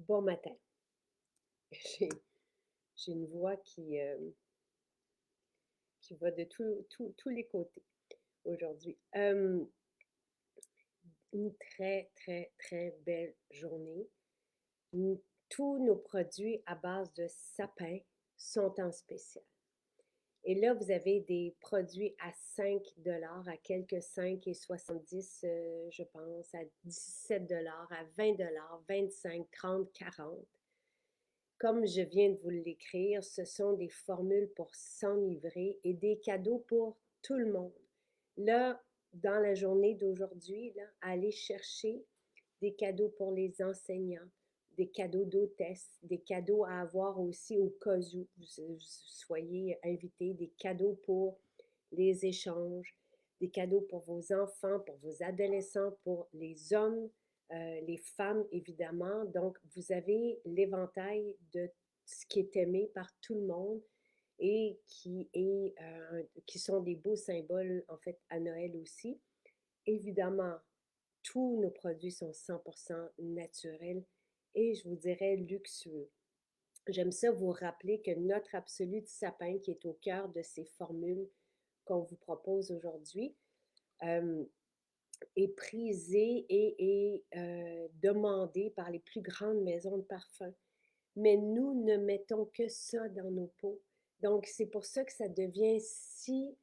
Bon matin. J'ai j'ai une voix qui va de tous les côtés aujourd'hui. Une très, très, très belle journée. N Tous nos produits à base de sapin sont en spécial. Et là, vous avez des produits à 5 $ à quelques 5,70 je pense, à 17 $ à 20 $ 25, 30, 40. Comme je viens de vous l'écrire, ce sont des formules pour s'enivrer et des cadeaux pour tout le monde. Là, dans la journée d'aujourd'hui, là, allez chercher des cadeaux pour les enseignants, des cadeaux d'hôtesse, des cadeaux à avoir aussi au cas où vous soyez invité, des cadeaux pour les échanges, des cadeaux pour vos enfants, pour vos adolescents, pour les hommes, les femmes évidemment. Donc, vous avez l'éventail de ce qui est aimé par tout le monde et qui sont des beaux symboles en fait à Noël aussi. Évidemment, tous nos produits sont 100% naturels et je vous dirais luxueux. J'aime ça vous rappeler que notre absolu de sapin, qui est au cœur de ces formules qu'on vous propose aujourd'hui, euh, est prisé et demandé par les plus grandes maisons de parfums. Mais nous ne mettons que ça dans nos pots. Donc, c'est pour ça que ça devient si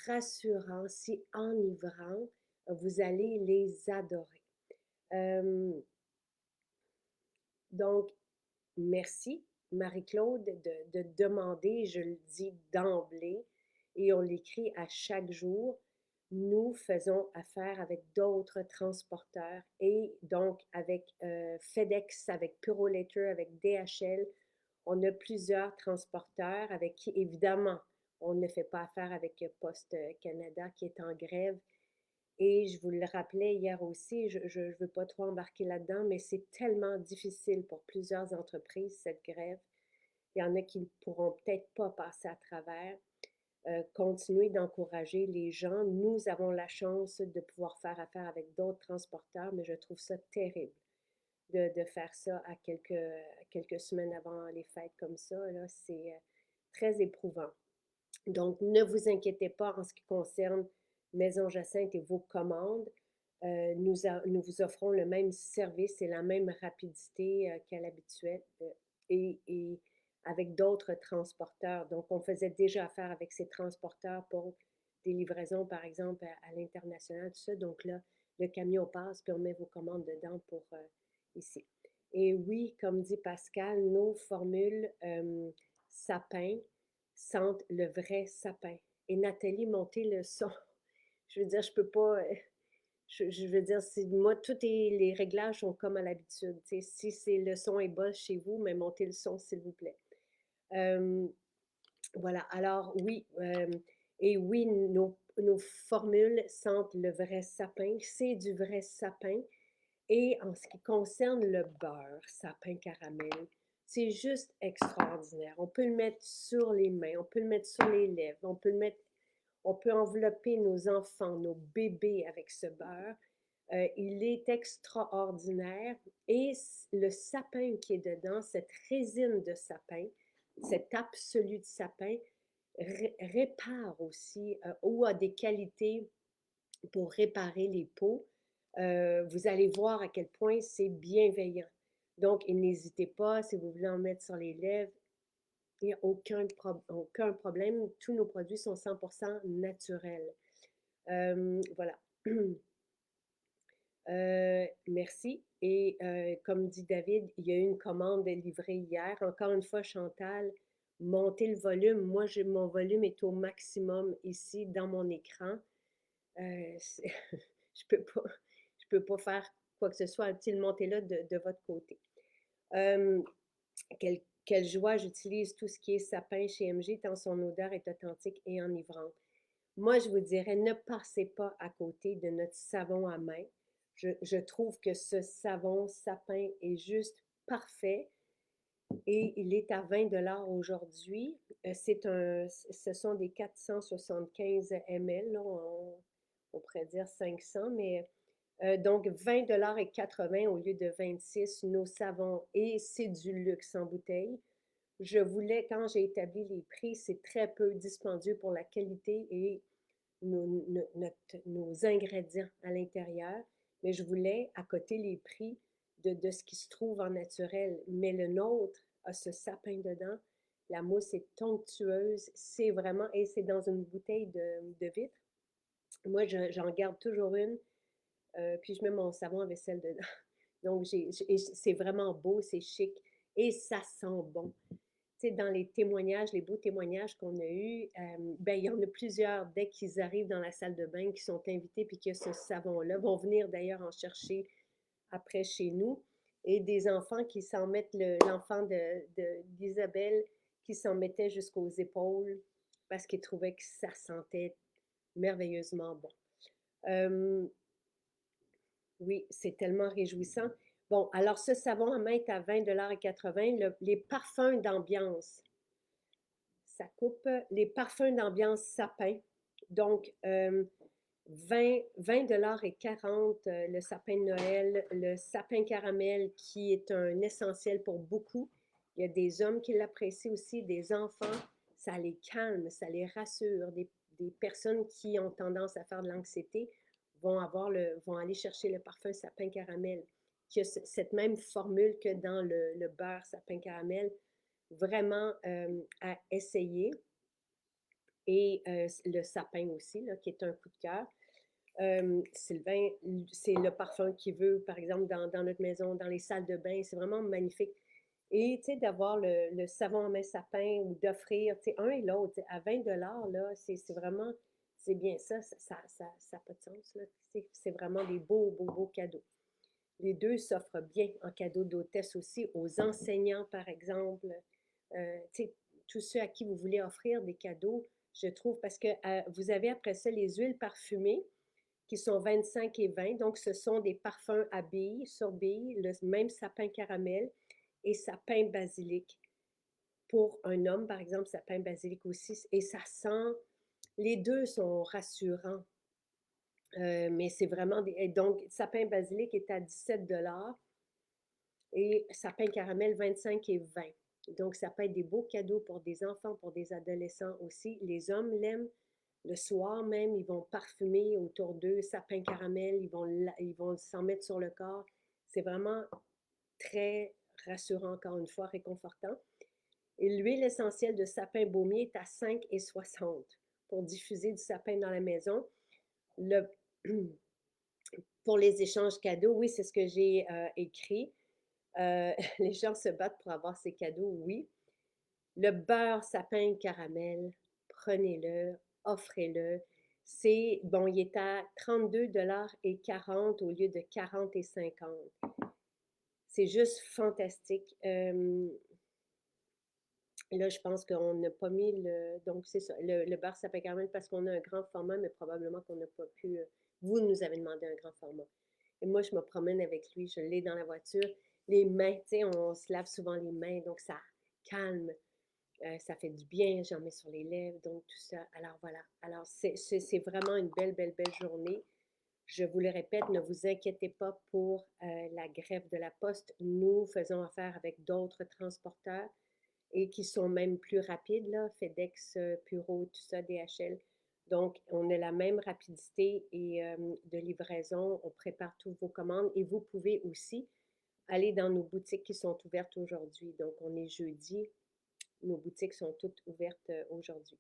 rassurant, si enivrant. Vous allez les adorer. Euh, donc, merci, Marie-Claude, de demander, je le dis d'emblée, et on l'écrit à chaque jour. Nous faisons affaire avec d'autres transporteurs et donc avec FedEx, avec Purolator, avec DHL. On a plusieurs transporteurs avec qui, évidemment, on ne fait pas affaire avec Poste Canada qui est en grève. Et je vous le rappelais hier aussi, je ne veux pas trop embarquer là-dedans, mais c'est tellement difficile pour plusieurs entreprises, cette grève. Il y en a qui ne pourront peut-être pas passer à travers. Continuer d'encourager les gens. Nous avons la chance de pouvoir faire affaire avec d'autres transporteurs, mais je trouve ça terrible de faire ça à quelques semaines avant les fêtes comme ça. Là, c'est très éprouvant. Donc, ne vous inquiétez pas en ce qui concerne Maison Jacinthe et vos commandes. Nous vous offrons le même service et la même rapidité qu'à l'habituel et avec d'autres transporteurs. Donc, on faisait déjà affaire avec ces transporteurs pour des livraisons, par exemple, à l'international, tout ça. Donc là, le camion passe, puis on met vos commandes dedans pour ici. Et oui, comme dit Pascal, nos formules sapin sentent le vrai sapin. Et Nathalie, montez le son. Je veux dire, je peux pas. Je veux dire, moi, tous les réglages sont comme à l'habitude. Si c'est le son est bas chez vous, mais montez le son, s'il vous plaît. Euh, voilà. Alors, oui. Et oui, nos formules sentent le vrai sapin. C'est du vrai sapin. Et en ce qui concerne le beurre, sapin caramel, c'est juste extraordinaire. On peut le mettre sur les mains, on peut le mettre sur les lèvres, on peut envelopper nos enfants, nos bébés avec ce beurre. Il est extraordinaire et le sapin qui est dedans, cette résine de sapin, cet absolu de sapin, répare aussi ou a des qualités pour réparer les peaux. Vous allez voir à quel point c'est bienveillant. Donc, n'hésitez pas, si vous voulez en mettre sur les lèvres, il n'y a aucun problème. Tous nos produits sont 100% naturels. Voilà. Merci. Et comme dit David, il y a eu une commande livrée hier. Encore une fois, Chantal, montez le volume. Moi, mon volume est au maximum ici dans mon écran. Je peux pas, je peux pas faire quoi que ce soit. Montez-le de votre côté. Quelle joie, j'utilise tout ce qui est sapin chez MG, tant son odeur est authentique et enivrante. Moi, je vous dirais, ne passez pas à côté de notre savon à main. Je trouve que ce savon sapin est juste parfait et il est à 20 $ aujourd'hui. Ce sont des 475 ml, là, on pourrait dire 500, mais Donc 20,80 au lieu de 26, nos savons, et c'est du luxe en bouteille. Je voulais, quand j'ai établi les prix, c'est très peu dispendieux pour la qualité et nos ingrédients à l'intérieur, mais je voulais accoter les prix de ce qui se trouve en naturel. Mais le nôtre a ce sapin dedans, la mousse est onctueuse, c'est vraiment, et c'est dans une bouteille de vitre. Moi, j'en garde toujours une, puis je mets mon savon à vaisselle dedans. Donc, c'est vraiment beau, c'est chic et ça sent bon. Tu sais, dans les témoignages, les beaux témoignages qu'on a eus, ben, il y en a plusieurs, dès qu'ils arrivent dans la salle de bain, qui sont invités, puis que ce savon-là, vont venir d'ailleurs en chercher après chez nous. Et des enfants qui s'en mettent, l'enfant d'Isabelle, qui s'en mettait jusqu'aux épaules parce qu'il trouvait que ça sentait merveilleusement bon. Euh, oui, c'est tellement réjouissant. Bon, alors ce savon à main est à 20,80 $. Les parfums d'ambiance, ça coupe. Les parfums d'ambiance sapin. Donc, 20 et 40, le sapin de Noël, le sapin caramel qui est un essentiel pour beaucoup. Il y a des hommes qui l'apprécient aussi, des enfants. Ça les calme, ça les rassure. Des personnes qui ont tendance à faire de l'anxiété vont aller chercher le parfum sapin caramel, qui a cette même formule que dans le beurre sapin caramel, vraiment à essayer. Et le sapin aussi, là, qui est un coup de cœur. Sylvain, c'est le parfum qu'il veut, par exemple, dans notre maison, dans les salles de bain. C'est vraiment magnifique. Et, tu sais, d'avoir le savon à main sapin ou d'offrir, tu sais, un et l'autre, à 20 là, c'est vraiment, c'est bien ça, ça n'a pas de sens, là. C'est vraiment des beaux, beaux, beaux cadeaux. Les deux s'offrent bien en cadeau d'hôtesse aussi, aux enseignants, par exemple. Tu sais, tous ceux à qui vous voulez offrir des cadeaux, je trouve, parce que vous avez après ça les huiles parfumées qui sont 25 et 20. Donc, ce sont des parfums à billes, sur billes, le même sapin caramel et sapin basilic. Pour un homme, par exemple, sapin basilic aussi. Et ça sent, les deux sont rassurants. Mais c'est vraiment des. Donc, sapin basilic est à 17 $ et sapin caramel 25 et 20. Donc, ça peut être des beaux cadeaux pour des enfants, pour des adolescents aussi. Les hommes l'aiment. Le soir même, ils vont parfumer autour d'eux, sapin caramel, ils vont s'en mettre sur le corps. C'est vraiment très rassurant, encore une fois, réconfortant. Et l'huile essentielle de sapin baumier est à 5,60 $ pour diffuser du sapin dans la maison. Le, pour les échanges cadeaux, oui, c'est ce que j'ai écrit. Les gens se battent pour avoir ces cadeaux, oui. Le beurre sapin caramel, prenez-le, offrez-le. C'est, bon, il est à 32,40 $ au lieu de 40,50 $. C'est juste fantastique. Là, je pense qu'on n'a pas mis le. Donc, c'est ça, le beurre sapin caramel parce qu'on a un grand format, mais probablement qu'on n'a pas pu. Vous nous avez demandé un grand format. Et moi, je me promène avec lui, je l'ai dans la voiture. Les mains, tu sais, on se lave souvent les mains, donc ça calme. Ça fait du bien, j'en mets sur les lèvres, donc tout ça. Alors voilà. Alors c'est vraiment une belle, belle, belle journée. Je vous le répète, ne vous inquiétez pas pour la grève de la poste. Nous faisons affaire avec d'autres transporteurs et qui sont même plus rapides, là, FedEx, Puro, tout ça, DHL. Donc, on a la même rapidité et de livraison. On prépare toutes vos commandes et vous pouvez aussi aller dans nos boutiques qui sont ouvertes aujourd'hui. Donc, on est jeudi. Nos boutiques sont toutes ouvertes aujourd'hui.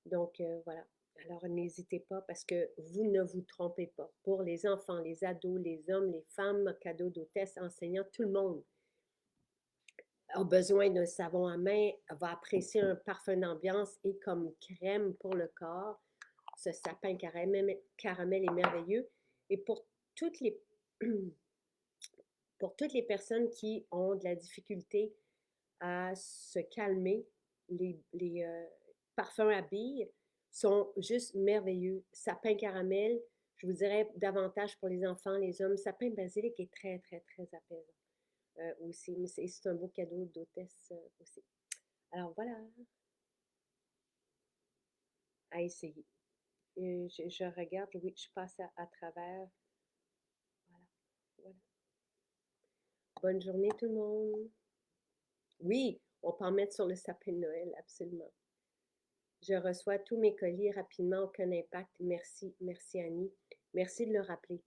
Donc, voilà. Alors, n'hésitez pas parce que vous ne vous trompez pas. Pour les enfants, les ados, les hommes, les femmes, cadeaux d'hôtesse, enseignants, tout le monde a besoin d'un savon à main, va apprécier un parfum d'ambiance et comme crème pour le corps. Ce sapin caramel est merveilleux. Et toutes les, pour toutes les personnes qui ont de la difficulté à se calmer, les parfums à billes sont juste merveilleux. Sapin caramel, je vous dirais davantage pour les enfants, les hommes. Sapin basilic est très, très, très apaisant aussi. Mais c'est un beau cadeau d'hôtesse aussi. Alors voilà, à essayer. Je regarde, oui, je passe à travers. Bonne journée tout le monde. Oui, on peut en mettre sur le sapin de Noël, absolument. Je reçois tous mes colis rapidement, aucun impact. Merci, merci Annie. Merci de le rappeler.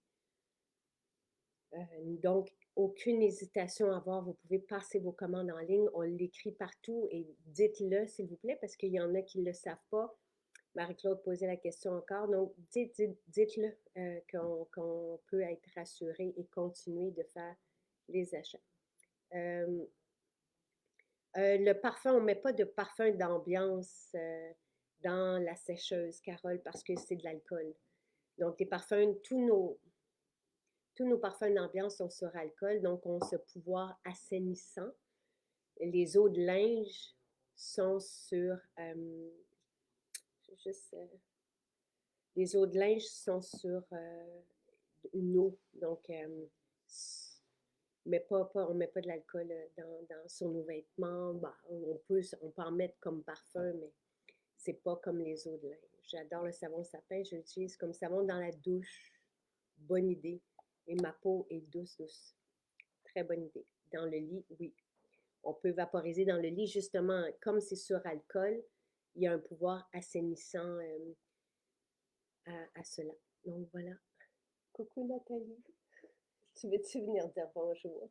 Donc, aucune hésitation à avoir. Vous pouvez passer vos commandes en ligne. On l'écrit partout et dites-le, s'il vous plaît, parce qu'il y en a qui ne le savent pas. Marie-Claude posait la question encore. Donc, dites-le qu'on peut être rassuré et continuer de faire les achats. Le parfum, on ne met pas de parfum d'ambiance dans la sécheuse, Carole, parce que c'est de l'alcool. Donc, les parfums, tous nos parfums d'ambiance sont sur alcool, donc ont ce pouvoir assainissant. Les eaux de linge sont sur... les eaux de linge sont sur une eau, donc on ne met pas de l'alcool sur nos vêtements. Bah, on peut en mettre comme parfum, mais c'est pas comme les eaux de linge. J'adore le savon sapin, je l'utilise comme savon dans la douche. Bonne idée. Et ma peau est douce, douce. Très bonne idée. Dans le lit, oui. On peut vaporiser dans le lit, justement, comme c'est sur alcool, il y a un pouvoir assainissant à cela. Donc voilà. Coucou Nathalie. Tu veux-tu venir dire bonjour?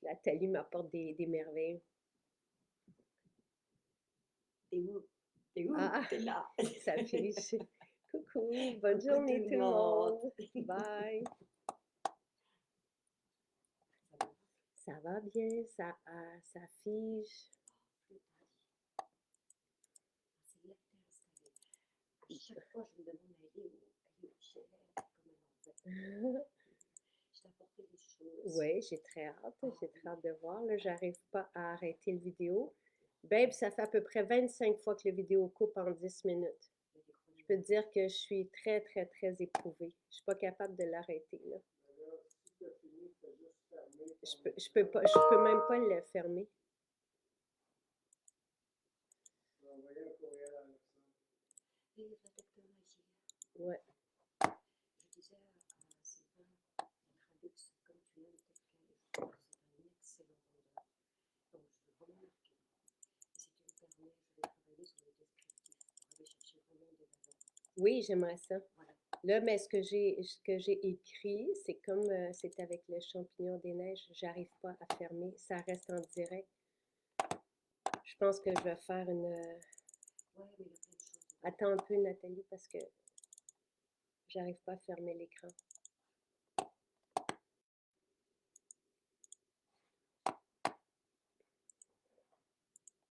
Nathalie m'apporte des merveilles. T'es où? T'es où? Ah, T'es là. ça affiche. Coucou, bonne Coucou journée tout le monde. Bye. Ça va bien, ça affiche. C'est là que t'es installée. À chaque fois, je me demande, elle est où Michel? Comment elle en fait? Je t'ai apporté des choses. Oui, j'ai très hâte. J'ai très hâte de voir. Là, j'arrive pas à arrêter le vidéo. Babe, ça fait à peu près 25 fois que la vidéo coupe en 10 minutes. Je peux te dire que je suis très, très, très éprouvée. Je suis pas capable de l'arrêter, là. Je peux même pas le fermer. Ouais. Je disais à Sylvain, Tralux, comme tu l'aimes tel quel, c'est un excellent vendeur. Donc je veux vraiment marquer. Et si tu me permets, je vais travailler sur le descriptif pour aller chercher vraiment des valeurs. Oui, j'aimerais ça. Voilà. Là, mais ce que j'ai écrit, c'est comme c'est avec le champignon des neiges, j'arrive pas à fermer, ça reste en direct. Je pense que je vais faire une... Ouais, mais il y a plein de choses. Attends un peu, Nathalie, parce que j'arrive pas à fermer l'écran.